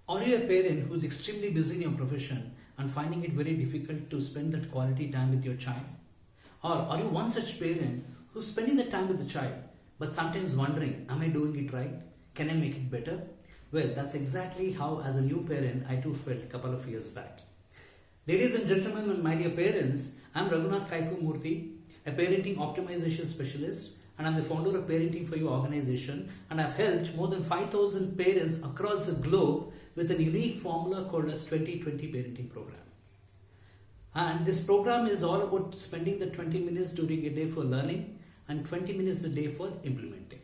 Are you a parent who's extremely busy in your profession and finding it very difficult to spend that quality time with your child? Or are you one such parent who's spending the time with the child but sometimes wondering, am I doing it right? Can I make it better? Well, that's exactly how as a new parent I too felt a couple of years back. Ladies and gentlemen and my dear parents, I'm Raghunath Kaipu Murthy, a parenting optimization specialist, and I'm the founder of Parenting for You organization, and I've helped more than 5,000 parents across the globe with a unique formula called as 2020 parenting program. And this program is all about spending the 20 minutes during a day for learning and 20 minutes a day for implementing.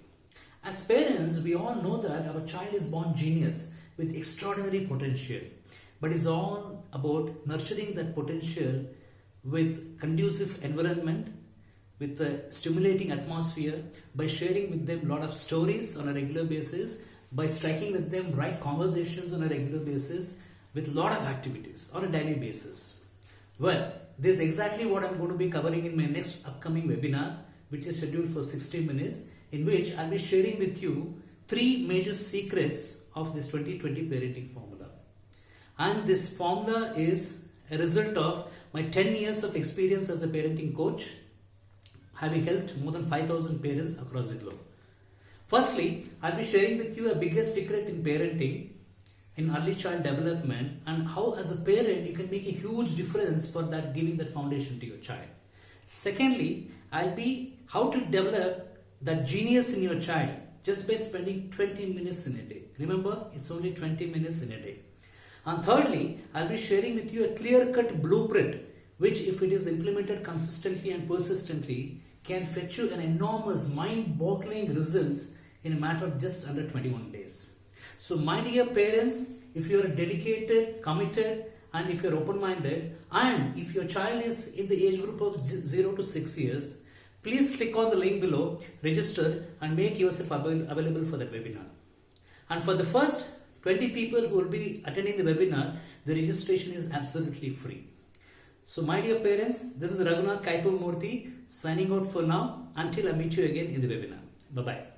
As parents, we all know that our child is born genius with extraordinary potential, but it's all about nurturing that potential with conducive environment, with a stimulating atmosphere, by sharing with them a lot of stories on a regular basis, by striking with them right conversations on a regular basis, with a lot of activities on a daily basis. Well, this is exactly what I'm going to be covering in my next upcoming webinar, which is scheduled for 60 minutes, in which I'll be sharing with you 3 major secrets of this 2020 parenting formula. And this formula is a result of my 10 years of experience as a parenting coach, having helped more than 5,000 parents across the globe. Firstly, I'll be sharing with you a biggest secret in parenting, in early child development, and how as a parent you can make a huge difference for that, giving that foundation to your child. Secondly, I'll be how to develop that genius in your child just by spending 20 minutes in a day. Remember, it's only 20 minutes in a day. And thirdly, I'll be sharing with you a clear-cut blueprint which, if it is implemented consistently and persistently, can fetch you an enormous mind-boggling results in a matter of just under 21 days. So my dear parents, if you are dedicated, committed, and if you are open-minded, and if your child is in the age group of 0 to 6 years, please click on the link below, register, and make yourself available for that webinar. And for the first 20 people who will be attending the webinar, the registration is absolutely free. So my dear parents, this is Raghunath Kaipu Murthy signing out for now until I meet you again in the webinar. Bye-bye.